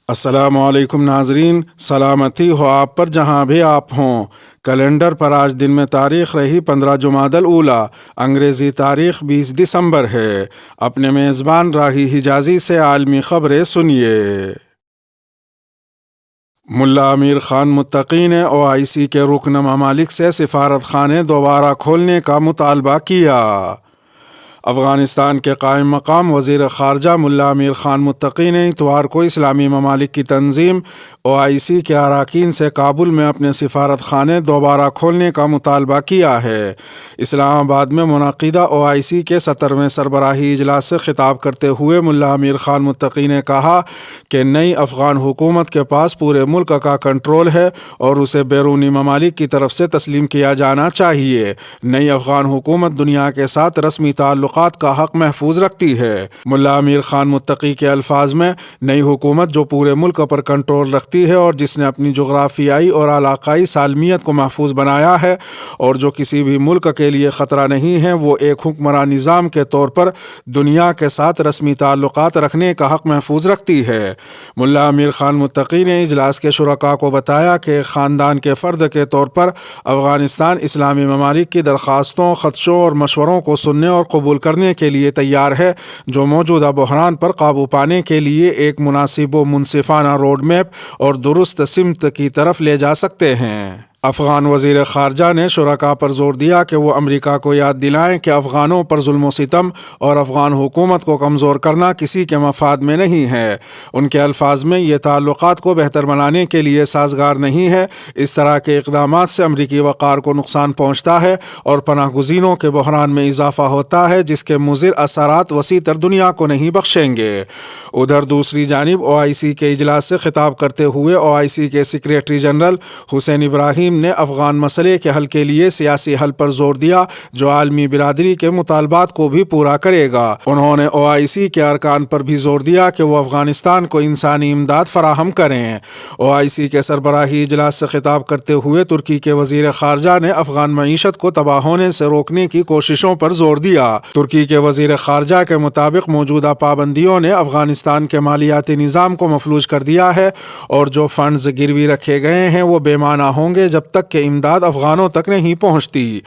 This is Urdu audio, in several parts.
السلام علیکم ناظرین، سلامتی ہو آپ پر جہاں بھی آپ ہوں۔ کیلنڈر پر آج دن میں تاریخ رہی 15 جمادی الاولیٰ، انگریزی تاریخ 20 دسمبر ہے۔ اپنے میزبان راہی حجازی سے عالمی خبریں سنیے۔ ملا امیر خان متقی نے OIC کے رکن ممالک سے سفارت خانے دوبارہ کھولنے کا مطالبہ کیا۔ افغانستان کے قائم مقام وزیر خارجہ ملا امیر خان متقی نے اتوار کو اسلامی ممالک کی تنظیم OIC کے اراکین سے کابل میں اپنے سفارت خانے دوبارہ کھولنے کا مطالبہ کیا ہے۔ اسلام آباد میں منعقدہ OIC کے 70ویں سربراہی اجلاس سے خطاب کرتے ہوئے ملا امیر خان متقی نے کہا کہ نئی افغان حکومت کے پاس پورے ملک کا کنٹرول ہے اور اسے بیرونی ممالک کی طرف سے تسلیم کیا جانا چاہیے۔ نئی افغان حکومت دنیا کے ساتھ رسمی تعلقات کا حق محفوظ رکھتی ہے۔ ملا امیر خان متقی کے الفاظ میں، نئی حکومت جو پورے ملک پر کنٹرول رکھتی ہے اور جس نے اپنی جغرافیائی اور علاقائی سالمیت کو محفوظ بنایا ہے اور جو کسی بھی ملک کے لیے خطرہ نہیں ہے، وہ ایک حکمران نظام کے طور پر دنیا کے ساتھ رسمی تعلقات رکھنے کا حق محفوظ رکھتی ہے۔ ملا امیر خان متقی نے اجلاس کے شرکاء کو بتایا کہ خاندان کے فرد کے طور پر افغانستان اسلامی ممالک کی درخواستوں، خدشوں اور مشوروں کو سننے اور قبول کرنے کے لیے تیار ہے، جو موجودہ بحران پر قابو پانے کے لیے ایک مناسب و منصفانہ روڈ میپ اور درست سمت کی طرف لے جا سکتے ہیں۔ افغان وزیر خارجہ نے شرکاء پر زور دیا کہ وہ امریکہ کو یاد دلائیں کہ افغانوں پر ظلم و ستم اور افغان حکومت کو کمزور کرنا کسی کے مفاد میں نہیں ہے۔ ان کے الفاظ میں، یہ تعلقات کو بہتر بنانے کے لیے سازگار نہیں ہے۔ اس طرح کے اقدامات سے امریکی وقار کو نقصان پہنچتا ہے اور پناہ گزینوں کے بحران میں اضافہ ہوتا ہے، جس کے مضر اثرات وسیع تر دنیا کو نہیں بخشیں گے۔ ادھر دوسری جانب OIC کے اجلاس سے خطاب کرتے ہوئے OIC کے سیکریٹری جنرل حسین ابراہیم نے افغان مسئلے کے حل کے لیے سیاسی حل پر زور دیا، جو عالمی برادری کے مطالبات کو بھی پورا کرے گا۔ انہوں نے OIC کے ارکان پر بھی زور دیا کہ وہ افغانستان کو انسانی امداد فراہم کریں۔ OIC کے سربراہی اجلاس سے خطاب کرتے ہوئے ترکی کے وزیر خارجہ نے افغان معیشت کو تباہ ہونے سے روکنے کی کوششوں پر زور دیا۔ ترکی کے وزیر خارجہ کے مطابق موجودہ پابندیوں نے افغانستان کے مالیاتی نظام کو مفلوج کر دیا ہے اور جو فنڈز گروی رکھے گئے ہیں وہ بے معنی ہوں گے جب تک کہ امداد افغانوں تک نہیں پہنچتی۔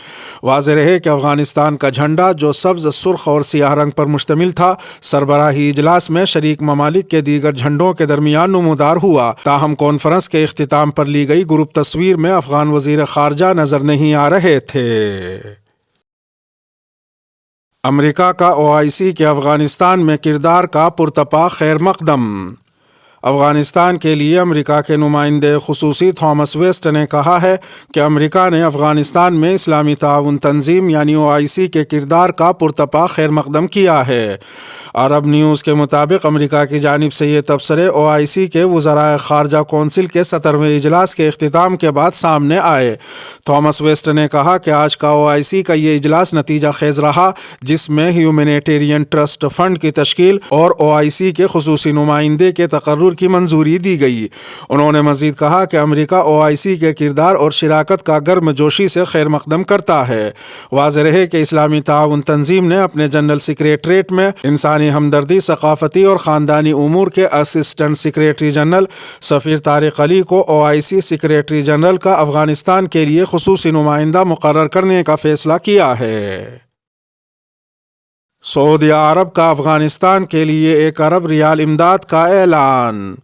واضح رہے کہ افغانستان کا جھنڈا، جو سبز، سرخ اور سیاہ رنگ پر مشتمل تھا، سربراہی اجلاس میں شریک ممالک کے دیگر جھنڈوں کے درمیان نمودار ہوا۔ تاہم کانفرنس کے اختتام پر لی گئی گروپ تصویر میں افغان وزیر خارجہ نظر نہیں آ رہے تھے۔ امریکہ کا OIC کے افغانستان میں کردار کا پرتپا خیر مقدم۔ افغانستان کے لیے امریکہ کے نمائندے خصوصی تھامس ویسٹ نے کہا ہے کہ امریکہ نے افغانستان میں اسلامی تعاون تنظیم یعنی OIC کے کردار کا پرتپا خیر مقدم کیا ہے۔ عرب نیوز کے مطابق امریکہ کی جانب سے یہ تبصرے OIC کے وزرائے خارجہ کونسل کے 70ویں اجلاس کے اختتام کے بعد سامنے آئے۔ تھامس ویسٹ نے کہا کہ آج کا OIC کا یہ اجلاس نتیجہ خیز رہا، جس میں ہیومینیٹیرین ٹرسٹ فنڈ کی تشکیل اور OIC کے خصوصی نمائندے کے تقرر کی منظوری دی گئی۔ انہوں نے مزید کہا کہ امریکہ OIC کے کردار اور شراکت کا گرم جوشی سے خیر مقدم کرتا ہے۔ واضح رہے کہ اسلامی تعاون تنظیم نے اپنے جنرل سیکریٹریٹ میں انسانی ہمدردی، ثقافتی اور خاندانی امور کے اسسٹنٹ سیکریٹری جنرل سفیر طارق علی کو OIC سیکریٹری جنرل کا افغانستان کے لیے خصوصی نمائندہ مقرر کرنے کا فیصلہ کیا ہے۔ سعودی عرب کا افغانستان کے لیے 1 ارب ریال امداد کا اعلان۔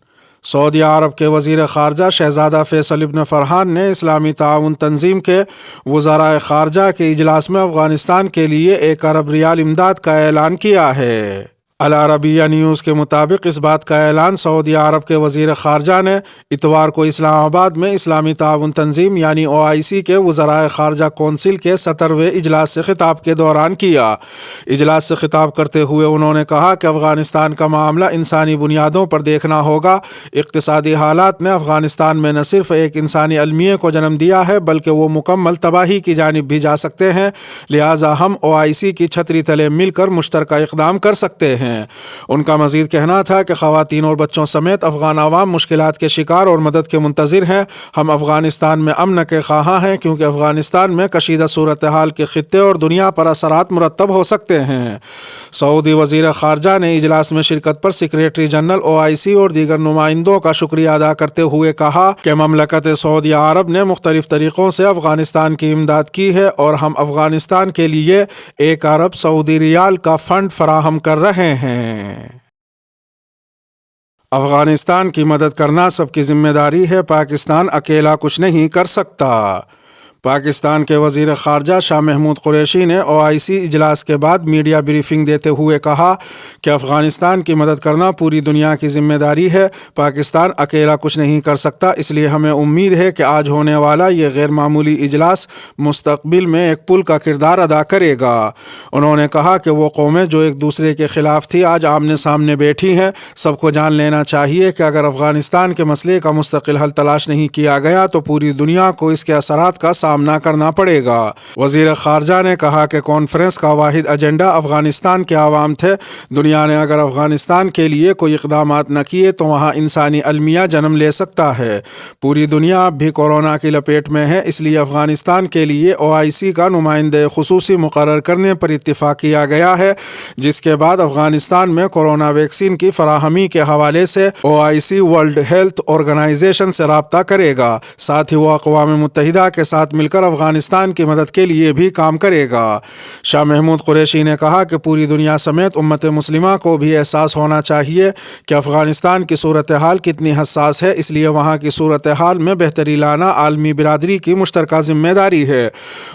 سعودی عرب کے وزیر خارجہ شہزادہ فیصل بن فرحان نے اسلامی تعاون تنظیم کے وزرائے خارجہ کے اجلاس میں افغانستان کے لیے 1 ارب ریال امداد کا اعلان کیا ہے۔ العربیہ نیوز کے مطابق اس بات کا اعلان سعودی عرب کے وزیر خارجہ نے اتوار کو اسلام آباد میں اسلامی تعاون تنظیم یعنی OIC کے وزرائے خارجہ کونسل کے 70ویں اجلاس سے خطاب کے دوران کیا۔ اجلاس سے خطاب کرتے ہوئے انہوں نے کہا کہ افغانستان کا معاملہ انسانی بنیادوں پر دیکھنا ہوگا۔ اقتصادی حالات نے افغانستان میں نہ صرف ایک انسانی المیہ کو جنم دیا ہے بلکہ وہ مکمل تباہی کی جانب بھی جا سکتے ہیں، لہٰذا ہم OIC کی چھتری تلے مل کر مشترکہ اقدام کر سکتے ہیں۔ ہیں۔ ان کا مزید کہنا تھا کہ خواتین اور بچوں سمیت افغان عوام مشکلات کے شکار اور مدد کے منتظر ہیں۔ ہم افغانستان میں امن کے خواہاں ہیں کیونکہ افغانستان میں کشیدہ صورتحال کے خطے اور دنیا پر اثرات مرتب ہو سکتے ہیں۔ سعودی وزیر خارجہ نے اجلاس میں شرکت پر سیکریٹری جنرل OIC اور دیگر نمائندوں کا شکریہ ادا کرتے ہوئے کہا کہ مملکت سعودیہ عرب نے مختلف طریقوں سے افغانستان کی امداد کی ہے اور ہم افغانستان کے لیے 1 ارب سعودی ریال کا فنڈ فراہم کر رہے ہیں۔ افغانستان کی مدد کرنا سب کی ذمہ داری ہے، پاکستان اکیلا کچھ نہیں کر سکتا۔ پاکستان کے وزیر خارجہ شاہ محمود قریشی نے OIC اجلاس کے بعد میڈیا بریفنگ دیتے ہوئے کہا کہ افغانستان کی مدد کرنا پوری دنیا کی ذمہ داری ہے، پاکستان اکیلا کچھ نہیں کر سکتا، اس لیے ہمیں امید ہے کہ آج ہونے والا یہ غیر معمولی اجلاس مستقبل میں ایک پل کا کردار ادا کرے گا۔ انہوں نے کہا کہ وہ قومیں جو ایک دوسرے کے خلاف تھی آج آمنے سامنے بیٹھی ہیں۔ سب کو جان لینا چاہیے کہ اگر افغانستان کے مسئلے کا مستقل حل تلاش نہیں کیا گیا تو پوری دنیا کو اس کے اثرات کا سامنا کرنا پڑے گا۔ وزیر خارجہ نے کہا کہ کانفرنس کا واحد ایجنڈا افغانستان کے عوام تھے۔ دنیا نے اگر افغانستان کے لیے کوئی اقدامات نہ کیے تو وہاں انسانی المیہ جنم لے سکتا ہے۔ پوری دنیا اب بھی کورونا کی لپیٹ میں ہے، اس لیے افغانستان کے لیے OIC کا نمائندہ خصوصی مقرر کرنے پر اتفاق کیا گیا ہے، جس کے بعد افغانستان میں کورونا ویکسین کی فراہمی کے حوالے سے OIC ورلڈ ہیلتھ آرگنائزیشن سے رابطہ کرے گا۔ ساتھ ہی وہ اقوام متحدہ کے ساتھ مل کر افغانستان کی مدد کے لیے بھی کام کرے گا۔ شاہ محمود قریشی نے کہا کہ پوری دنیا سمیت امت مسلمہ کو بھی احساس ہونا چاہیے کہ افغانستان کی صورتحال کتنی حساس ہے، اس لیے وہاں کی صورتحال میں بہتری لانا عالمی برادری کی مشترکہ ذمہ داری ہے۔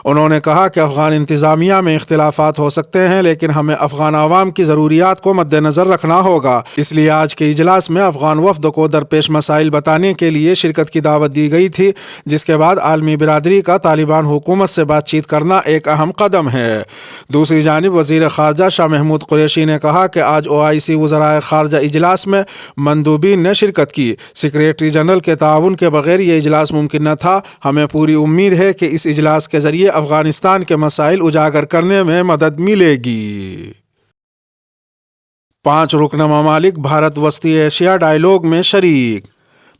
انہوں نے کہا کہ افغان انتظامیہ میں اختلافات ہو سکتے ہیں لیکن ہمیں افغان عوام کی ضروریات کو مد نظر رکھنا ہوگا، اس لیے آج کے اجلاس میں افغان وفد کو درپیش مسائل بتانے کے لیے شرکت کی دعوت دی گئی تھی، جس کے بعد عالمی برادری کا طالبان حکومت سے بات چیت کرنا ایک اہم قدم ہے۔ دوسری جانب وزیر خارجہ شاہ محمود قریشی نے کہا کہ آج OIC وزرائے خارجہ اجلاس میں مندوبین نے شرکت کی۔ سیکریٹری جنرل کے تعاون کے بغیر یہ اجلاس ممکن نہ تھا۔ ہمیں پوری امید ہے کہ اس اجلاس کے ذریعے افغانستان کے مسائل اجاگر کرنے میں مدد ملے گی۔ 5 رکن ممالک بھارت وسطی ایشیا ڈائیلاگ میں شریک۔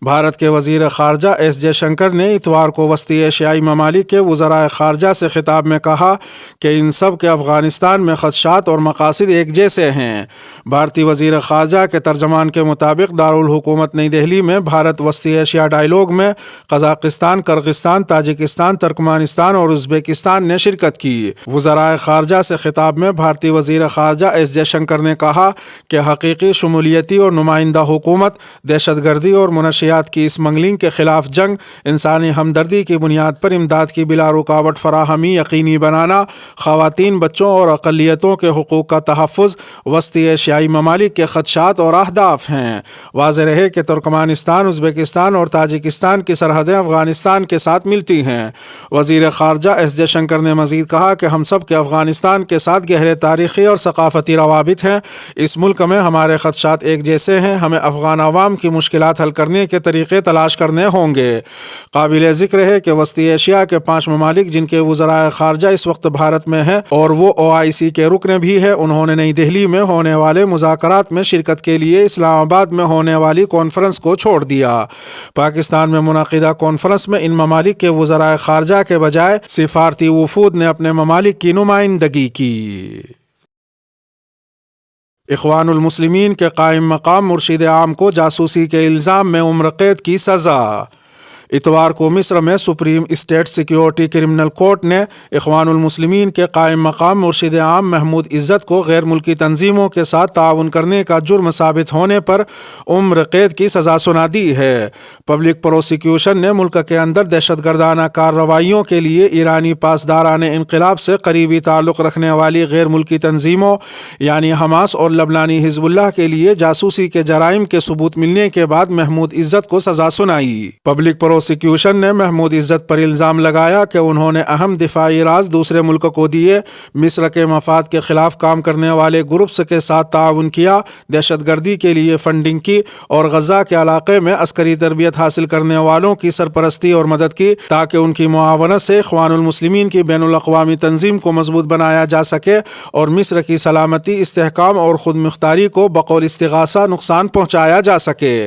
بھارت کے وزیر خارجہ ایس جے شنکر نے اتوار کو وسطی ایشیائی ممالک کے وزرائے خارجہ سے خطاب میں کہا کہ ان سب کے افغانستان میں خدشات اور مقاصد ایک جیسے ہیں۔ بھارتی وزیر خارجہ کے ترجمان کے مطابق دارالحکومت نئی دہلی میں بھارت وسطی ایشیا ڈائیلاگ میں قزاقستان، کرغستان، تاجکستان، ترکمانستان اور ازبکستان نے شرکت کی۔ وزرائے خارجہ سے خطاب میں بھارتی وزیر خارجہ ایس جے شنکر نے کہا کہ حقیقی شمولیتی اور نمائندہ حکومت، دہشت گردی اور منشیات کی اسمگلنگ کے خلاف جنگ، انسانی ہمدردی کی بنیاد پر امداد کی بلا رکاوٹ فراہمی یقینی بنانا، خواتین، بچوں اور اقلیتوں کے حقوق کا تحفظ وسطی ایشیائی ممالک کے خدشات اور اہداف ہیں۔ واضح رہے کہ ترکمانستان، ازبکستان اور تاجکستان کی سرحدیں افغانستان کے ساتھ ملتی ہیں۔ وزیر خارجہ ایس جے شنکر نے مزید کہا کہ ہم سب کے افغانستان کے ساتھ گہرے تاریخی اور ثقافتی روابط ہیں۔ اس ملک میں ہمارے خدشات ایک جیسے ہیں، ہمیں افغان عوام کی مشکلات حل کرنے کے طریقے تلاش کرنے ہوں گے۔ قابل ذکر ہے کہ وسطی ایشیا کے 5 ممالک جن کے وزرائے خارجہ اس وقت بھارت میں ہیں اور وہ OIC کے رکن بھی ہیں، انہوں نے نئی دہلی میں ہونے والے مذاکرات میں شرکت کے لیے اسلام آباد میں ہونے والی کانفرنس کو چھوڑ دیا۔ پاکستان میں منعقدہ کانفرنس میں ان ممالک کے وزرائے خارجہ کے بجائے سفارتی وفود نے اپنے ممالک کی نمائندگی کی۔ اخوان المسلمین کے قائم مقام مرشد عام کو جاسوسی کے الزام میں عمر قید کی سزا۔ اتوار کو مصر میں supreme state security criminal court نے اخوان المسلمین کے قائم مقام مرشد عام محمود عزت کو غیر ملکی تنظیموں کے ساتھ تعاون کرنے کا جرم ثابت ہونے پر عمر قید کی سزا سنا دی ہے۔ پبلک پروسیکیوشن نے ملک کے اندر دہشت گردانہ کارروائیوں کے لیے ایرانی پاسداران انقلاب سے قریبی تعلق رکھنے والی غیر ملکی تنظیموں یعنی حماس اور لبنانی حزب اللہ کے لیے جاسوسی کے جرائم کے ثبوت ملنے کے بعد محمود عزت کو سزا سنائی۔ پبلک پروسیکیوشن نے محمود عزت پر الزام لگایا کہ انہوں نے اہم دفاعی راز دوسرے ملک کو دیے، مصر کے مفاد کے خلاف کام کرنے والے گروپس کے ساتھ تعاون کیا، دہشت گردی کے لیے فنڈنگ کی اور غزہ کے علاقے میں عسکری تربیت حاصل کرنے والوں کی سرپرستی اور مدد کی تاکہ ان کی معاونت سے اخوان المسلمین کی بین الاقوامی تنظیم کو مضبوط بنایا جا سکے اور مصر کی سلامتی، استحکام اور خود مختاری کو بقول استغاثہ نقصان پہنچایا جا سکے۔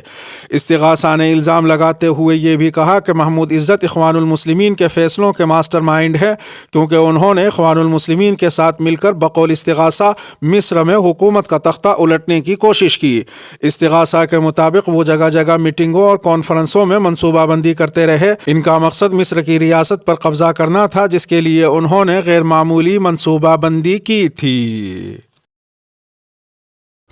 استغاثہ نے الزام لگاتے ہوئے یہ بھی کہا کہ محمود عزت اخوان المسلمین کے فیصلوں کے ماسٹر مائنڈ ہے کیونکہ انہوں نے اخوان المسلمین کے ساتھ مل کر بقول استغاثہ مصر میں حکومت کا تختہ الٹنے کی کوشش کی۔ استغاثہ کے مطابق وہ جگہ جگہ میٹنگوں اور کانفرنسوں میں منصوبہ بندی کرتے رہے۔ ان کا مقصد مصر کی ریاست پر قبضہ کرنا تھا جس کے لیے انہوں نے غیر معمولی منصوبہ بندی کی تھی۔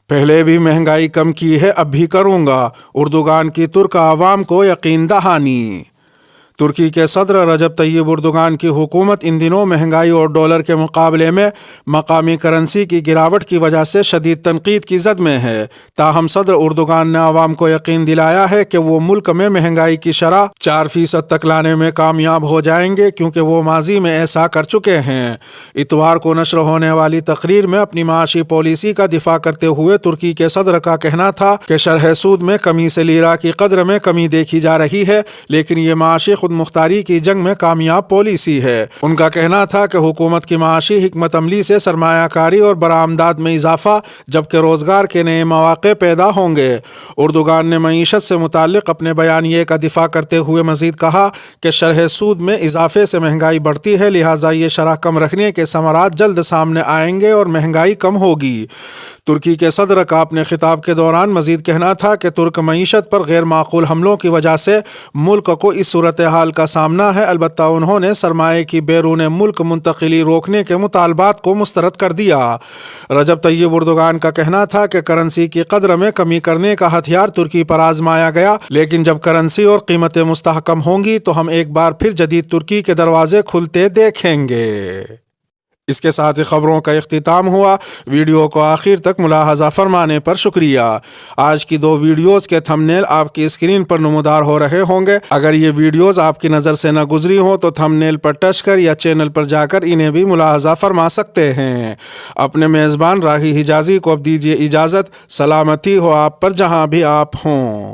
پہلے بھی مہنگائی کم کی ہے، اب بھی کروں گا، اردوغان کی ترک عوام کو یقین دہانی۔ ترکی کے صدر رجب طیب اردوغان کی حکومت ان دنوں مہنگائی اور ڈالر کے مقابلے میں مقامی کرنسی کی گراوٹ کی وجہ سے شدید تنقید کی زد میں ہے۔ تاہم صدر اردوغان نے عوام کو یقین دلایا ہے کہ وہ ملک میں مہنگائی کی شرح 4% تک لانے میں کامیاب ہو جائیں گے کیونکہ وہ ماضی میں ایسا کر چکے ہیں۔ اتوار کو نشر ہونے والی تقریر میں اپنی معاشی پالیسی کا دفاع کرتے ہوئے ترکی کے صدر کا کہنا تھا کہ شرح سود میں کمی سے لیرا کی قدر میں کمی دیکھی جا رہی ہے، لیکن یہ معاشی خود مختاری کی جنگ میں کامیاب پالیسی ہے۔ ان کا کہنا تھا کہ حکومت کی معاشی حکمت عملی سے سرمایہ کاری اور برآمدات میں اضافہ جبکہ روزگار کے نئے مواقع پیدا ہوں گے۔ اردوغان نے معیشت سے متعلق اپنے بیانیے کا دفاع کرتے ہوئے مزید کہا کہ شرح سود میں اضافے سے مہنگائی بڑھتی ہے، لہٰذا یہ شرح کم رکھنے کے ثمرات جلد سامنے آئیں گے اور مہنگائی کم ہوگی۔ ترکی کے صدر کا اپنے خطاب کے دوران مزید کہنا تھا کہ ترک معیشت پر غیر معقول حملوں کی وجہ سے ملک کو اس صورتحال کا سامنا ہے، البتہ انہوں نے سرمایہ کی بیرون ملک منتقلی روکنے کے مطالبات کو مسترد کر دیا۔ رجب طیب اردوغان کا کہنا تھا کہ کرنسی کی قدر میں کمی کرنے کا ہتھیار ترکی پر آزمایا گیا، لیکن جب کرنسی اور قیمتیں مستحکم ہوں گی تو ہم ایک بار پھر جدید ترکی کے دروازے کھلتے دیکھیں گے۔ اس کے ساتھ ہی خبروں کا اختتام ہوا۔ ویڈیو کو آخر تک ملاحظہ فرمانے پر شکریہ۔ آج کی 2 ویڈیوز کے تھمبنیل آپ کی اسکرین پر نمودار ہو رہے ہوں گے۔ اگر یہ ویڈیوز آپ کی نظر سے نہ گزری ہوں تو تھمبنیل پر ٹچ کر یا چینل پر جا کر انہیں بھی ملاحظہ فرما سکتے ہیں۔ اپنے میزبان راہی حجازی کو اب دیجیے اجازت۔ سلامتی ہو آپ پر جہاں بھی آپ ہوں۔